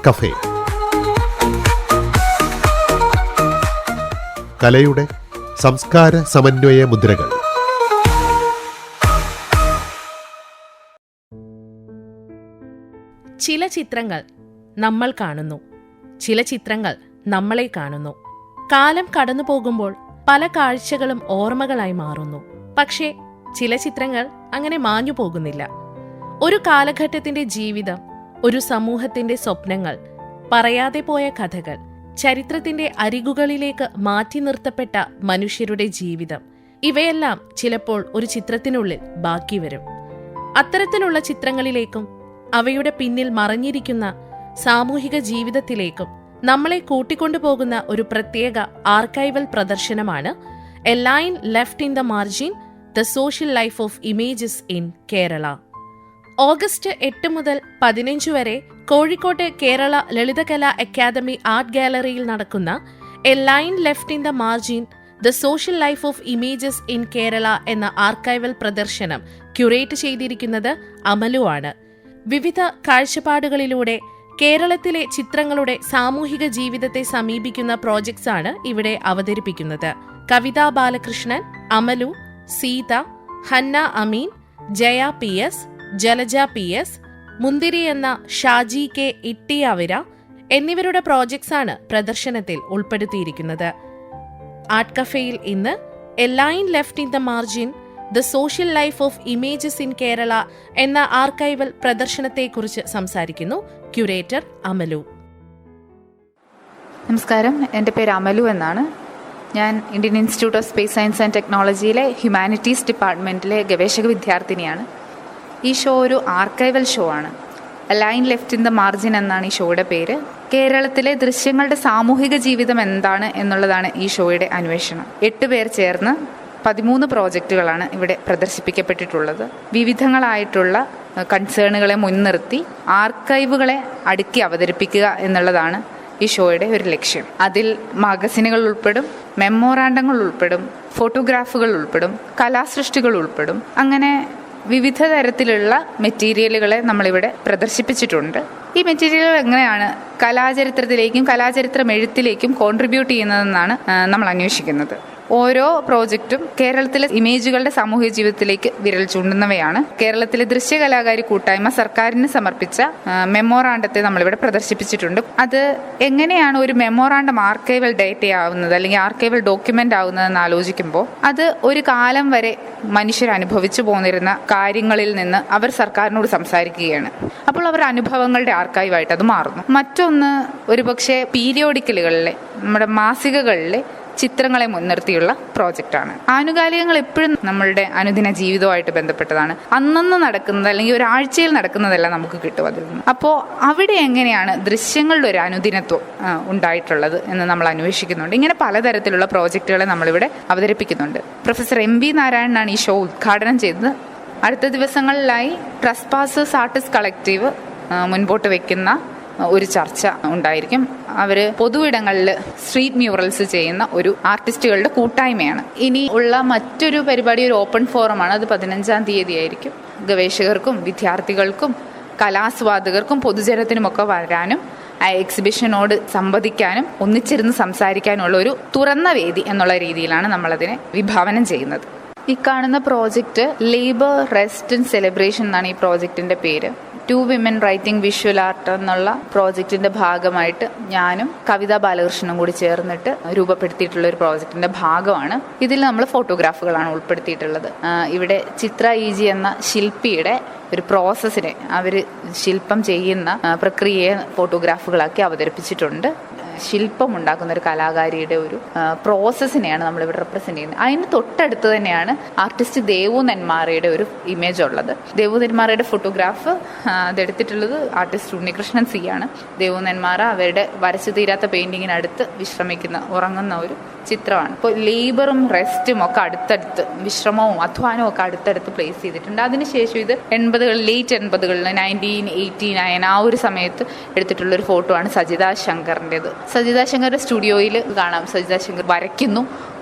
Cafe. കലയുടെ സംസ്കാര സമന്വയ മുദ്രകൾ. ചില ചിത്രങ്ങൾ നമ്മൾ കാണുന്നു, ചില ചിത്രങ്ങൾ നമ്മളെ കാണുന്നു. കാലം കടന്നു പോകുമ്പോൾ പല കാഴ്ചകളും ഓർമ്മകളായി മാറുന്നു. പക്ഷേ ചില ചിത്രങ്ങൾ അങ്ങനെ മാഞ്ഞു പോകുന്നില്ല. ഒരു കാലഘട്ടത്തിന്റെ ജീവിതം, ഒരു സമൂഹത്തിന്റെ സ്വപ്നങ്ങൾ, പറയാതെ പോയ കഥകൾ, ചരിത്രത്തിന്റെ അരികുകളിലേക്ക് മാറ്റി നിർത്തപ്പെട്ട മനുഷ്യരുടെ ജീവിതം, ഇവയെല്ലാം ചിലപ്പോൾ ഒരു ചിത്രത്തിനുള്ളിൽ ബാക്കി വരും. അത്തരത്തിലുള്ള ചിത്രങ്ങളിലേക്കും അവയുടെ പിന്നിൽ മറഞ്ഞിരിക്കുന്ന സാമൂഹിക ജീവിതത്തിലേക്കും നമ്മളെ കൂട്ടിക്കൊണ്ടുപോകുന്ന ഒരു പ്രത്യേക ആർക്കൈവൽ പ്രദർശനമാണ് a line left in the margin, the social life of images in Kerala. August 8 മുതൽ 15 വരെ കോഴിക്കോട്ടെ കേരള ലളിതകലാ അക്കാദമി ആർട്ട് ഗാലറിയിൽ നടക്കുന്ന A line left in the margin, the social life of images in Kerala എന്ന ആർക്കൈവൽ പ്രദർശനം ക്യൂറേറ്റ് ചെയ്തിരിക്കുന്നത് അമലു ആണ്. വിവിധ കാഴ്ചപ്പാടുകളിലൂടെ കേരളത്തിലെ ചിത്രങ്ങളുടെ സാമൂഹിക ജീവിതത്തെ സമീപിക്കുന്ന പ്രോജക്ട്സ് ആണ് ഇവിടെ അവതരിപ്പിക്കുന്നത്. കവിത ബാലകൃഷ്ണൻ, അമലു, സീത, ഹന്ന അമീൻ, ജയ PS, ജലജ PS, മുന്തിരി എന്ന ഷാജി കെ ഇട്ടിയാവിര എന്നിവരുടെ പ്രോജക്ട്സ് ആണ് പ്രദർശനത്തിൽ ഉൾപ്പെടുത്തിയിരിക്കുന്നത്. ആർട്ട് കഫേയിൽ ഇന്ന് A line left in the margin, the social life of images in Kerala എന്ന ആർക്കൈവൽ പ്രദർശനത്തെക്കുറിച്ച് സംസാരിക്കുന്നു ക്യൂറേറ്റർ അമലു. നമസ്കാരം, എൻ്റെ പേര് അമലു എന്നാണ്. ഞാൻ Indian Institute of Space Science and ടെക്നോളജിയിലെ ഹ്യൂമാനിറ്റീസ് ഡിപ്പാർട്ട്മെൻറ്റിലെ ഗവേഷക വിദ്യാർത്ഥിനിയാണ്. ഈ ഷോ ഒരു ആർക്കൈവൽ ഷോ ആണ്. A line left in the margin എന്നാണ് ഈ ഷോയുടെ പേര്. കേരളത്തിലെ ദൃശ്യങ്ങളുടെ സാമൂഹിക ജീവിതം എന്താണ് എന്നുള്ളതാണ് ഈ ഷോയുടെ അന്വേഷണം. 8 പേർ ചേർന്ന് 13 പ്രോജക്റ്റുകളാണ് ഇവിടെ പ്രദർശിപ്പിക്കപ്പെട്ടിട്ടുള്ളത്. വിവിധങ്ങളായിട്ടുള്ള കൺസേണുകളെ മുൻനിർത്തി ആർക്കൈവുകളെ അടുക്കി അവതരിപ്പിക്കുക എന്നുള്ളതാണ് ഈ ഷോയുടെ ഒരു ലക്ഷ്യം. അതിൽ മാഗസിനുകൾ ഉൾപ്പെടും, മെമ്മോറാണ്ടങ്ങൾ ഉൾപ്പെടും, ഫോട്ടോഗ്രാഫുകൾ ഉൾപ്പെടും, കലാസൃഷ്ടികൾ ഉൾപ്പെടും. അങ്ങനെ വിവിധ തരത്തിലുള്ള മെറ്റീരിയലുകളെ നമ്മളിവിടെ പ്രദർശിപ്പിച്ചിട്ടുണ്ട്. ഈ മെറ്റീരിയലുകൾ എങ്ങനെയാണ് കലാചരിത്രത്തിലേക്കും കലാചരിത്രം എഴുത്തിലേക്കും കോൺട്രിബ്യൂട്ട് ചെയ്യുന്നതെന്നാണ് നമ്മൾ അന്വേഷിക്കുന്നത്. ഓരോ പ്രോജക്റ്റും കേരളത്തിലെ ഇമേജുകളുടെ സാമൂഹിക ജീവിതത്തിലേക്ക് വിരൽ ചൂണ്ടുന്നവയാണ്. കേരളത്തിലെ ദൃശ്യകലാകാരി കൂട്ടായ്മ സർക്കാരിന് സമർപ്പിച്ച മെമ്മോറാണ്ടത്തെ നമ്മളിവിടെ പ്രദർശിപ്പിച്ചിട്ടുണ്ട്. അത് എങ്ങനെയാണ് ഒരു മെമ്മോറാണ്ടം ആർക്കൈവൽ ഡേറ്റ ആവുന്നത് അല്ലെങ്കിൽ ആർക്കൈവൽ ഡോക്യുമെന്റ് ആവുന്നതെന്ന് ആലോചിക്കുമ്പോൾ അത് ഒരു കാലം വരെ മനുഷ്യർ അനുഭവിച്ചു പോന്നിരുന്ന കാര്യങ്ങളിൽ നിന്ന് അവർ സർക്കാരിനോട് സംസാരിക്കുകയാണ്. അപ്പോൾ അവർ അനുഭവങ്ങളുടെ ആർക്കൈവായിട്ട് അത് മാറുന്നു. മറ്റൊന്ന് ഒരുപക്ഷെ പീരിയോഡിക്കലുകളിലെ നമ്മുടെ മാസികകളിലെ ചിത്രങ്ങളെ മുൻനിർത്തിയുള്ള പ്രോജക്റ്റാണ്. ആനുകാലികങ്ങൾ എപ്പോഴും നമ്മളുടെ അനുദിന ജീവിതവുമായിട്ട് ബന്ധപ്പെട്ടതാണ്. അന്നന്ന് നടക്കുന്നത് അല്ലെങ്കിൽ ഒരാഴ്ചയിൽ നടക്കുന്നതെല്ലാം നമുക്ക് കിട്ടും അതിൽ നിന്ന്. അപ്പോൾ അവിടെ എങ്ങനെയാണ് ദൃശ്യങ്ങളുടെ ഒരു അനുദിനത്വം ഉണ്ടായിട്ടുള്ളത് എന്ന് നമ്മൾ അന്വേഷിക്കുന്നുണ്ട്. ഇങ്ങനെ പലതരത്തിലുള്ള പ്രോജക്റ്റുകളെ നമ്മളിവിടെ അവതരിപ്പിക്കുന്നുണ്ട്. പ്രൊഫസർ MB നാരായണനാണ് ഈ ഷോ ഉദ്ഘാടനം ചെയ്തത്. അടുത്ത ദിവസങ്ങളിലായി ട്രസ്പാസേഴ്സ് ആർട്ടിസ്റ്റ് കളക്റ്റീവ് മുൻപോട്ട് വയ്ക്കുന്ന ഒരു ചർച്ച ഉണ്ടായിരിക്കും. അവർ പൊതുവിടങ്ങളിൽ സ്ട്രീറ്റ് മ്യൂറൽസ് ചെയ്യുന്ന ഒരു ആർട്ടിസ്റ്റുകളുടെ കൂട്ടായ്മയാണ്. ഇനി ഉള്ള മറ്റൊരു പരിപാടി ഒരു ഓപ്പൺ ഫോറമാണ്. അത് 15-ാം തീയതി ആയിരിക്കും. ഗവേഷകർക്കും വിദ്യാർത്ഥികൾക്കും കലാസ്വാദകർക്കും പൊതുജനത്തിനുമൊക്കെ വരാനും ആ എക്സിബിഷനോട് സംവദിക്കാനും ഒന്നിച്ചിരുന്ന് സംസാരിക്കാനുള്ള ഒരു തുറന്ന വേദി എന്നുള്ള രീതിയിലാണ് നമ്മളതിനെ വിഭാവനം ചെയ്യുന്നത്. ഈ കാണുന്ന project labour rest and celebration എന്നാണ് ഈ പ്രോജക്റ്റിന്റെ പേര്. 2 വിമൻ റൈറ്റിംഗ് വിഷ്വൽ ആർട്ട് എന്നുള്ള പ്രോജക്റ്റിന്റെ ഭാഗമായിട്ട് ഞാനും കവിത ബാലകൃഷ്ണനും കൂടി ചേർന്നിട്ട് രൂപപ്പെടുത്തിയിട്ടുള്ള ഒരു പ്രോജക്റ്റിന്റെ ഭാഗമാണ്. ഇതിൽ നമ്മൾ ഫോട്ടോഗ്രാഫുകളാണ് ഉൾപ്പെടുത്തിയിട്ടുള്ളത്. ഇവിടെ ചിത്ര EG എന്ന ശില്പിയുടെ ഒരു പ്രോസസ്സിനെ, അവർ ശില്പം ചെയ്യുന്ന പ്രക്രിയയെ ഫോട്ടോഗ്രാഫുകളാക്കി അവതരിപ്പിച്ചിട്ടുണ്ട്. ശില്പം ഉണ്ടാക്കുന്ന ഒരു കലാകാരിയുടെ ഒരു പ്രോസസ്സിനെയാണ് നമ്മളിവിടെ റെപ്രസെന്റ് ചെയ്യുന്നത്. അതിന് തൊട്ടടുത്ത് തന്നെയാണ് ആർട്ടിസ്റ്റ് ദേവു നെന്മാറയുടെ ഒരു ഇമേജ് ഉള്ളത്. ദേവു നെന്മാറയുടെ ഫോട്ടോഗ്രാഫ് അതെടുത്തിട്ടുള്ളത് ആർട്ടിസ്റ്റ് ഉണ്ണികൃഷ്ണൻ C ആണ്. ദേവു നെന്മാറ അവരുടെ വരച്ചു തീരാത്ത പെയിന്റിങ്ങിനടുത്ത് വിശ്രമിക്കുന്ന, ഉറങ്ങുന്ന ഒരു ചിത്രമാണ്. ഇപ്പോൾ ലേബറും റെസ്റ്റും ഒക്കെ അടുത്തടുത്ത്, വിശ്രമവും അധ്വാനവും ഒക്കെ അടുത്തടുത്ത് പ്ലേസ് ചെയ്തിട്ടുണ്ട്. അതിനുശേഷം ഇത് 80കളിൽ, ലേറ്റ് 80കളിൽ 1989 ആ ഒരു സമയത്ത് എടുത്തിട്ടുള്ളൊരു ഫോട്ടോ ആണ് സജിത ശങ്കറിൻ്റെത്. സജിത ശങ്കറിന്റെ സ്റ്റുഡിയോയിൽ കാണാം. സജിത ശങ്കർ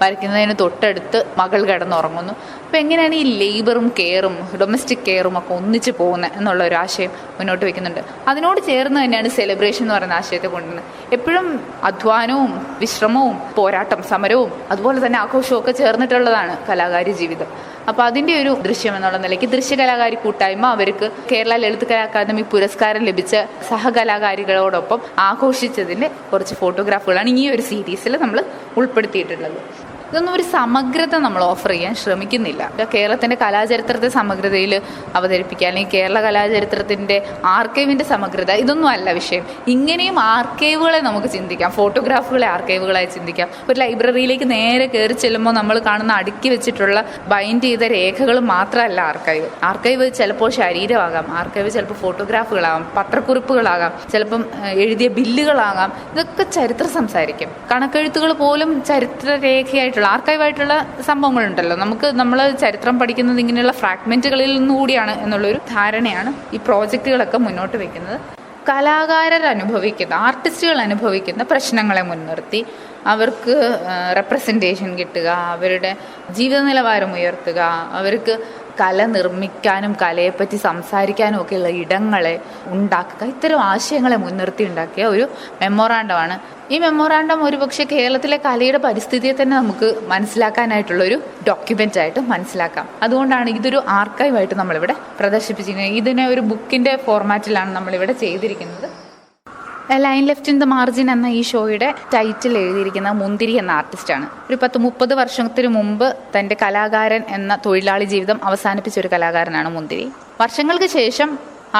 വരയ്ക്കുന്നതിന് തൊട്ടടുത്ത് മകൾ കിടന്നുറങ്ങുന്നു. അപ്പോൾ എങ്ങനെയാണ് ഈ ലേബറും കെയറും ഡൊമസ്റ്റിക് കെയറും ഒക്കെ ഒന്നിച്ച് പോകുന്നത് എന്നുള്ള ഒരു ആശയം മുന്നോട്ട് വയ്ക്കുന്നുണ്ട്. അതിനോട് ചേർന്ന് തന്നെയാണ് സെലിബ്രേഷൻ എന്ന് പറയുന്ന ആശയത്തെ കൊണ്ടുവരുന്നത്. എപ്പോഴും അധ്വാനവും വിശ്രമവും പോരാട്ടം സമരവും അതുപോലെ തന്നെ ആഘോഷവും ഒക്കെ ചേർന്നിട്ടുള്ളതാണ് കലാകാരി ജീവിതം. അപ്പോൾ അതിൻ്റെ ഒരു ദൃശ്യം എന്നുള്ള നിലയ്ക്ക് ദൃശ്യകലാകാരി കൂട്ടായ്മ അവർക്ക് കേരള ലളിതകലാ അക്കാദമി പുരസ്കാരം ലഭിച്ച സഹകലാകാരികളോടൊപ്പം ആഘോഷിച്ചതിൻ്റെ കുറച്ച് ഫോട്ടോഗ്രാഫുകളാണ് ഈ ഒരു സീരീസിൽ നമ്മൾ ഉൾപ്പെടുത്തിയിട്ടുള്ളത്. ഇതൊന്നും ഒരു സമഗ്രത നമ്മൾ ഓഫർ ചെയ്യാൻ ശ്രമിക്കുന്നില്ല. കേരളത്തിൻ്റെ കലാചരിത്രത്തെ സമഗ്രതയിൽ അവതരിപ്പിക്കുക, അല്ലെങ്കിൽ കേരള കലാചരിത്രത്തിൻ്റെ ആർക്കൈവിൻ്റെ സമഗ്രത, ഇതൊന്നും അല്ല വിഷയം. ഇങ്ങനെയും ആർക്കൈവുകളെ നമുക്ക് ചിന്തിക്കാം, ഫോട്ടോഗ്രാഫുകളെ ആർക്കൈവുകളായി ചിന്തിക്കാം. ഒരു ലൈബ്രറിയിലേക്ക് നേരെ കയറി ചെല്ലുമ്പോൾ നമ്മൾ കാണുന്ന അടുക്കി വെച്ചിട്ടുള്ള ബൈൻഡ് ചെയ്ത രേഖകൾ മാത്രമല്ല ആർക്കൈവ്. ആർക്കൈവ് ചിലപ്പോൾ ശരീരമാകാം, ആർക്കൈവ് ചിലപ്പോൾ ഫോട്ടോഗ്രാഫുകളാകാം, പത്രക്കുറിപ്പുകളാകാം, ചിലപ്പം എഴുതിയ ബില്ലുകളാകാം. ഇതൊക്കെ ചരിത്രം സംസാരിക്കും. കണക്കെഴുത്തുകൾ പോലും ചരിത്രരേഖയായിട്ടുള്ള ആർക്കൈവായിട്ടുള്ള സംഭവങ്ങളുണ്ടല്ലോ. നമ്മൾ ചരിത്രം പഠിക്കുന്നത് ഇങ്ങനെയുള്ള ഫ്രാഗ്മെന്റുകളിൽ നിന്നുകൂടിയാണ് എന്നുള്ളൊരു ധാരണയാണ് ഈ പ്രോജക്റ്റുകളൊക്കെ മുന്നോട്ട് വയ്ക്കുന്നത്. കലാകാരർ അനുഭവിക്കുന്ന, ആർട്ടിസ്റ്റുകൾ അനുഭവിക്കുന്ന പ്രശ്നങ്ങളെ മുൻനിർത്തി അവർക്ക് റെപ്രസെൻറ്റേഷൻ കിട്ടുക, അവരുടെ ജീവിത നിലവാരം ഉയർത്തുക, അവർക്ക് കല നിർമ്മിക്കാനും കലയെപ്പറ്റി സംസാരിക്കാനും ഒക്കെയുള്ള ഇടങ്ങളെ ഉണ്ടാക്കുക, ഇത്തരം ആശയങ്ങളെ മുൻനിർത്തി ഉണ്ടാക്കിയ ഒരു മെമ്മോറാണ്ടമാണ്. ഈ മെമ്മോറാണ്ടം ഒരുപക്ഷെ കേരളത്തിലെ കലയുടെ പരിസ്ഥിതിയെ തന്നെ നമുക്ക് മനസ്സിലാക്കാനായിട്ടുള്ളൊരു ഡോക്യുമെൻ്റ് ആയിട്ട് മനസ്സിലാക്കാം. അതുകൊണ്ടാണ് ഇതൊരു ആർക്കൈവായിട്ട് നമ്മളിവിടെ പ്രദർശിപ്പിച്ചിരിക്കുന്നത്. ഇതിനെ ഒരു ബുക്കിൻ്റെ ഫോർമാറ്റിലാണ് നമ്മളിവിടെ ചെയ്തിരിക്കുന്നത്. Line left in the margin എന്ന ഈ ഷോയുടെ ടൈറ്റിൽ എഴുതിയിരിക്കുന്ന മുന്തിരി എന്ന ആർട്ടിസ്റ്റാണ്. ഒരു 10-30 വർഷത്തിന് മുമ്പ് തൻ്റെ കലാകാരൻ എന്ന തൊഴിലാളി ജീവിതം അവസാനിപ്പിച്ച ഒരു കലാകാരനാണ് മുന്തിരി. വർഷങ്ങൾക്ക് ശേഷം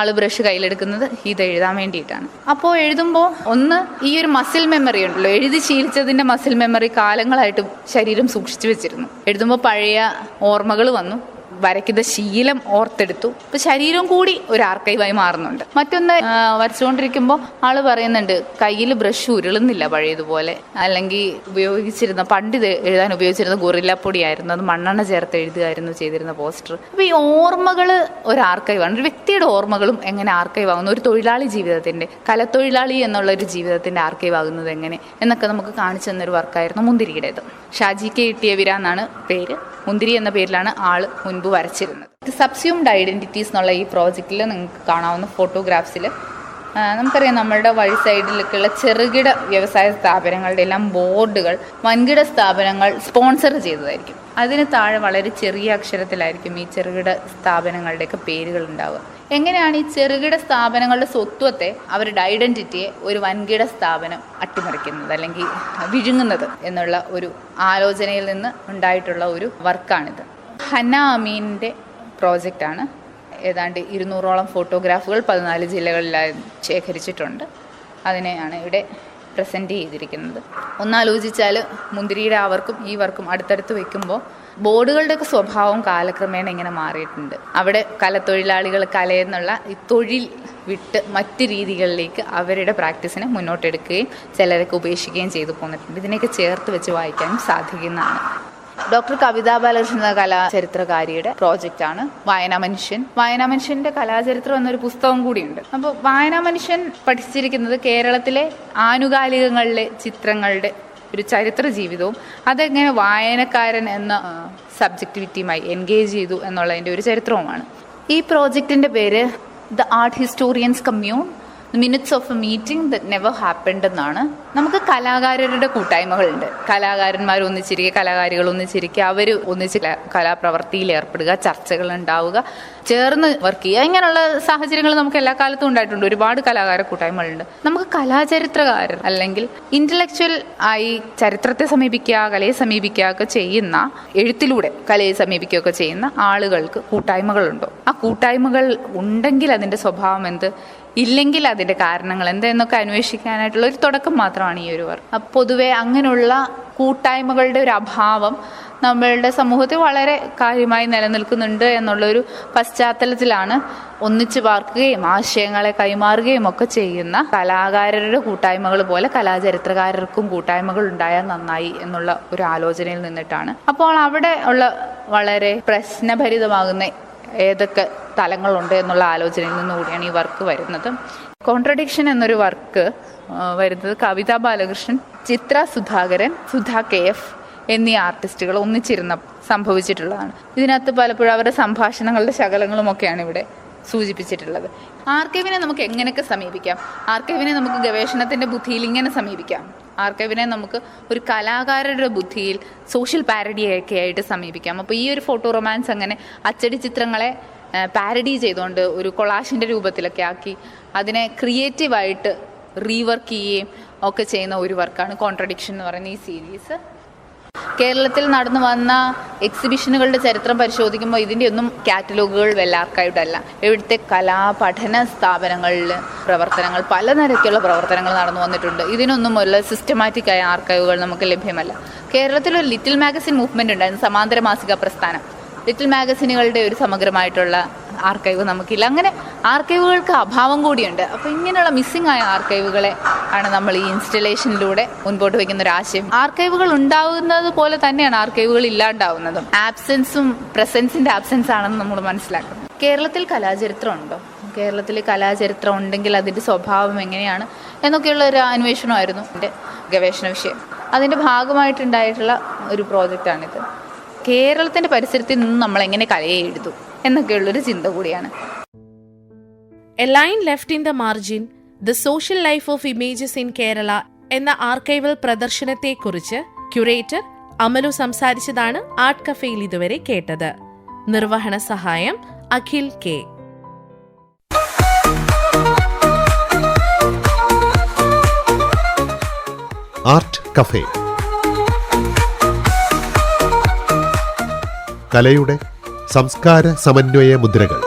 ആള് ബ്രഷ് കയ്യിലെടുക്കുന്നത് ഇത് എഴുതാൻ വേണ്ടിയിട്ടാണ്. അപ്പോൾ എഴുതുമ്പോൾ ഒന്ന് ഈ ഒരു മസിൽ മെമ്മറി ഉണ്ടല്ലോ, എഴുതി ശീലിച്ചതിൻ്റെ മസിൽ മെമ്മറി കാലങ്ങളായിട്ട് ശരീരം സൂക്ഷിച്ചു വെച്ചിരുന്നു. എഴുതുമ്പോൾ പഴയ ഓർമ്മകൾ വന്നു, വരയ്ക്കുന്ന ശീലം ഓർത്തെടുത്തു. ഇപ്പം ശരീരം കൂടി ഒരു ആർക്കൈവായി മാറുന്നുണ്ട്. മറ്റൊന്ന്, വരച്ചുകൊണ്ടിരിക്കുമ്പോൾ ആള് പറയുന്നുണ്ട് കയ്യിൽ ബ്രഷ് ഉരുളുന്നില്ല പഴയതുപോലെ, അല്ലെങ്കിൽ ഉപയോഗിച്ചിരുന്ന പണ്ട് എഴുതാൻ ഉപയോഗിച്ചിരുന്ന ഗൊറില്ല പൊടിയായിരുന്നു, അത് മണ്ണെണ്ണ ചേർത്ത് എഴുതുകയായിരുന്നു ചെയ്തിരുന്ന പോസ്റ്റർ. അപ്പോൾ ഈ ഓർമ്മകൾ ഒരു ആർക്കൈവാണ്. ഒരു വ്യക്തിയുടെ ഓർമ്മകളും എങ്ങനെ ആർക്കൈവ് ആകുന്നു, ഒരു തൊഴിലാളി ജീവിതത്തിൻ്റെ, കലത്തൊഴിലാളി എന്നുള്ള ഒരു ജീവിതത്തിൻ്റെ ആർക്കൈവ് ആകുന്നത് എങ്ങനെ എന്നൊക്കെ നമുക്ക് കാണിച്ചു തന്നൊരു വർക്കായിരുന്നു മുന്തിരിയുടേത്. ഷാജി കെ ഇട്ടിയവിര എന്നാണ് പേര്. മുന്തിരി എന്ന പേരിലാണ് ആള് മുൻപ് വരച്ചിരുന്നത്. സബ്സ്യൂംഡ് ഐഡന്റിറ്റീസ് എന്നുള്ള ഈ പ്രോജക്റ്റിൽ നിങ്ങൾക്ക് കാണാവുന്ന ഫോട്ടോഗ്രാഫ്സിൽ നമുക്കറിയാം നമ്മളുടെ വഴി സൈഡിലൊക്കെയുള്ള ചെറുകിട വ്യവസായ സ്ഥാപനങ്ങളുടെ എല്ലാം ബോർഡുകൾ വൻകിട സ്ഥാപനങ്ങൾ സ്പോൺസർ ചെയ്തതായിരിക്കും. അതിന് താഴെ വളരെ ചെറിയ അക്ഷരത്തിലായിരിക്കും ഈ ചെറുകിട സ്ഥാപനങ്ങളുടെയൊക്കെ പേരുകൾ ഉണ്ടാവുക. എങ്ങനെയാണ് ഈ ചെറുകിട സ്ഥാപനങ്ങളുടെ സ്വത്വത്തെ, അവരുടെ ഐഡന്റിറ്റിയെ ഒരു വൻകിട സ്ഥാപനം അട്ടിമറിക്കുന്നത് അല്ലെങ്കിൽ വിഴുങ്ങുന്നത് എന്നുള്ള ഒരു ആലോചനയിൽ നിന്ന് ഉണ്ടായിട്ടുള്ള ഒരു വർക്കാണിത്. ഹന്ന അമീനിൻ്റെ പ്രോജക്റ്റാണ്. ഏതാണ്ട് 200ഓളം ഫോട്ടോഗ്രാഫുകൾ 14 ജില്ലകളിലായി ശേഖരിച്ചിട്ടുണ്ട്. അതിനെയാണ് ഇവിടെ പ്രസൻറ്റ് ചെയ്തിരിക്കുന്നത്. ഒന്നാലോചിച്ചാൽ മുന്തിരിയുടെ ആ വർക്കും ഈ വർക്കും അടുത്തടുത്ത് വെക്കുമ്പോൾ ബോർഡുകളുടെയൊക്കെ സ്വഭാവം കാലക്രമേണ ഇങ്ങനെ മാറിയിട്ടുണ്ട്. അവിടെ കലത്തൊഴിലാളികൾ കലയെന്നുള്ള ഈ തൊഴിൽ വിട്ട് മറ്റ് രീതികളിലേക്ക് അവരുടെ പ്രാക്ടീസിനെ മുന്നോട്ടെടുക്കുകയും ചിലരൊക്കെ ഉപേക്ഷിക്കുകയും ചെയ്തു പോന്നിട്ടുണ്ട്. ഇതിനെയൊക്കെ ചേർത്ത് വെച്ച് വായിക്കാനും സാധിക്കുന്നതാണ്. ഡോക്ടർ കവിതാ ബാലകൃഷ്ണൻ എന്ന കലാചരിത്രകാരിയുടെ പ്രോജക്റ്റാണ് വായനാ മനുഷ്യൻ. വായനാ മനുഷ്യൻ്റെ കലാചരിത്രം എന്നൊരു പുസ്തകം കൂടിയുണ്ട്. അപ്പോൾ വായനാ മനുഷ്യൻ പഠിച്ചിരിക്കുന്നത് കേരളത്തിലെ ആനുകാലികങ്ങളിലെ ചിത്രങ്ങളുടെ ഒരു ചരിത്ര ജീവിതവും അതെങ്ങനെ വായനക്കാരൻ എന്ന സബ്ജക്റ്റിവിറ്റിയുമായി എൻഗേജ് ചെയ്തു എന്നുള്ളതിൻ്റെ ഒരു ചരിത്രവുമാണ്. ഈ പ്രോജക്റ്റിൻ്റെ പേര് the art historians commune minutes of A meeting that never happened എന്നാണ്. നമുക്ക് കലാകാരരുടെ കൂട്ടായ്മകളുണ്ട്. കലാകാരന്മാർ ഒന്നിച്ചിരിക്കുക, കലാകാരികൾ ഒന്നിച്ചിരിക്കുക, അവർ ഒന്നിച്ച് കലാപ്രവൃത്തിയിൽ ഏർപ്പെടുക, ചർച്ചകൾ ഉണ്ടാവുക, ചേർന്ന് വർക്ക് ചെയ്യുക. ഇങ്ങനെയുള്ള സാഹചര്യങ്ങൾ നമുക്ക് എല്ലാ കാലത്തും ഉണ്ടായിട്ടുണ്ട്. ഒരുപാട് കലാകാര കൂട്ടായ്മകളുണ്ട്. നമുക്ക് കലാചരിത്രകാരർ അല്ലെങ്കിൽ ഇന്റലക്ച്വൽ ആയി ചരിത്രത്തെ സമീപിക്കുക, കലയെ സമീപിക്കുക ഒക്കെ ചെയ്യുന്ന, എഴുത്തിലൂടെ കലയെ സമീപിക്കുകയൊക്കെ ചെയ്യുന്ന ആളുകൾക്ക് കൂട്ടായ്മകളുണ്ടോ? ആ കൂട്ടായ്മകൾ ഉണ്ടെങ്കിൽ അതിൻ്റെ സ്വഭാവം എന്ത്, ഇല്ലെങ്കിൽ അതിൻ്റെ കാരണങ്ങൾ എന്ത് എന്നൊക്കെ അന്വേഷിക്കാനായിട്ടുള്ള ഒരു തുടക്കം മാത്രമാണ് ഈ ഒരു വർക്ക്. പൊതുവെ അങ്ങനെയുള്ള കൂട്ടായ്മകളുടെ ഒരു അഭാവം നമ്മളുടെ സമൂഹത്തിൽ വളരെ കാര്യമായി നിലനിൽക്കുന്നുണ്ട് എന്നുള്ളൊരു പശ്ചാത്തലത്തിലാണ് ഒന്നിച്ചു പാർക്കുകയും ആശയങ്ങളെ കൈമാറുകയും ഒക്കെ ചെയ്യുന്ന കലാകാരരുടെ കൂട്ടായ്മകൾ പോലെ കലാചരിത്രകാരർക്കും കൂട്ടായ്മകൾ ഉണ്ടായാൽ നന്നായി എന്നുള്ള ഒരു ആലോചനയിൽ നിന്നിട്ടാണ്. അപ്പോൾ അവിടെ ഉള്ള വളരെ പ്രശ്നഭരിതമാകുന്ന ഏതൊക്കെ തലങ്ങളുണ്ട് എന്നുള്ള ആലോചനയിൽ നിന്നുകൂടിയാണ് ഈ വർക്ക് വരുന്നത്. കോൺട്രഡിക്ഷൻ എന്നൊരു വർക്ക് വരുന്നത് കവിതാ ബാലകൃഷ്ണൻ, ചിത്ര സുധാകരൻ, സുധ KF എന്നീ ആർട്ടിസ്റ്റുകൾ ഒന്നിച്ചിരുന്ന സംഭവിച്ചിട്ടുള്ളതാണ്. ഇതിനകത്ത് പലപ്പോഴും അവരുടെ സംഭാഷണങ്ങളുടെ ശകലങ്ങളുമൊക്കെയാണ് ഇവിടെ സൂചിപ്പിച്ചിട്ടുള്ളത്. ആർക്കൈവിനെ നമുക്ക് എങ്ങനെയൊക്കെ സമീപിക്കാം? ആർക്കൈവിനെ നമുക്ക് ഗവേഷണത്തിൻ്റെ ബുദ്ധിയിൽ ഇങ്ങനെ സമീപിക്കാം. ആർക്കൈവിനെ നമുക്ക് ഒരു കലാകാരരുടെ ബുദ്ധിയിൽ സോഷ്യൽ പാരഡിയൊക്കെ ആയിട്ട് സമീപിക്കാം. അപ്പോൾ ഈ ഒരു ഫോട്ടോ റൊമാൻസ് അങ്ങനെ അച്ചടി ചിത്രങ്ങളെ പാരഡി ചെയ്തുകൊണ്ട് ഒരു കൊളാഷിൻ്റെ രൂപത്തിലൊക്കെ ആക്കി അതിനെ ക്രിയേറ്റീവായിട്ട് റീവർക്ക് ചെയ്യുകയും ഒക്കെ ചെയ്യുന്ന ഒരു വർക്കാണ് കോൺട്രഡിക്ഷൻ എന്ന് പറയുന്ന ഈ സീരീസ്. കേരളത്തിൽ നടന്നു വന്ന എക്സിബിഷനുകളുടെ ചരിത്രം പരിശോധിക്കുമ്പോൾ ഇതിൻ്റെ ഒന്നും കാറ്റലോഗുകൾ വെൽ ആർക്കൈവ്ഡല്ല. ഇവിടുത്തെ പഠന സ്ഥാപനങ്ങളിൽ പ്രവർത്തനങ്ങൾ, പലതരത്തിലുള്ള പ്രവർത്തനങ്ങൾ നടന്നു വന്നിട്ടുണ്ട്. ഇതിനൊന്നും ഉള്ള സിസ്റ്റമാറ്റിക് ആയ ആർക്കൈവുകൾ നമുക്ക് ലഭ്യമല്ല. കേരളത്തിലൊരു ലിറ്റിൽ മാഗസിൻ മൂവ്മെൻറ്റ് ഉണ്ടായിരുന്നു, സമാന്തര മാസിക പ്രസ്ഥാനം. ലിറ്റിൽ മാഗസിനുകളുടെ ഒരു സമഗ്രമായിട്ടുള്ള ആർക്കൈവ് നമുക്കില്ല. അങ്ങനെ ആർക്കൈവുകൾക്ക് അഭാവം കൂടിയുണ്ട്. അപ്പോൾ ഇങ്ങനെയുള്ള മിസ്സിംഗ് ആയ ആർക്കൈവുകളെ ആണ് നമ്മൾ ഈ ഇൻസ്റ്റലേഷനിലൂടെ മുൻപോട്ട് വയ്ക്കുന്ന ഒരു ആശയം. ആർക്കൈവുകൾ ഉണ്ടാവുന്നത് പോലെ തന്നെയാണ് ആർക്കൈവുകൾ ഇല്ലാണ്ടാവുന്നതും. ആബ്സെൻസും പ്രസൻസിൻ്റെ ആബ്സെൻസ് ആണെന്ന് നമ്മൾ മനസ്സിലാക്കണം. കേരളത്തിൽ കലാചരിത്രം ഉണ്ടോ? കേരളത്തിൽ കലാചരിത്രം ഉണ്ടെങ്കിൽ അതിൻ്റെ സ്വഭാവം എങ്ങനെയാണ് എന്നൊക്കെയുള്ള ഒരു അന്വേഷണമായിരുന്നു എൻ്റെ ഗവേഷണ വിഷയം. അതിൻ്റെ ഭാഗമായിട്ടുണ്ടായിട്ടുള്ള ഒരു പ്രോജക്റ്റാണിത്. കേരളത്തിൻ്റെ പരിസരത്തിൽ നിന്ന് നമ്മൾ എങ്ങനെ കലയെ എഴുതും എന്നൊക്കെയുള്ളൊരു ചിന്ത കൂടിയാണ്. A line left in the margin, the social life of images in Kerala എന്ന ആർക്കൈവൽ പ്രദർശനത്തെക്കുറിച്ച് ക്യൂറേറ്റർ അമലു സംസാരിച്ചതാണ് ആർട്ട് കഫേയിൽ ഇതുവരെ കേട്ടത്. നിർവഹണ സഹായം അഖിൽ കെ. ആർട്ട് കഫേ കലയുടെ സംസ്കാര സമന്വയ മുദ്രകൾ.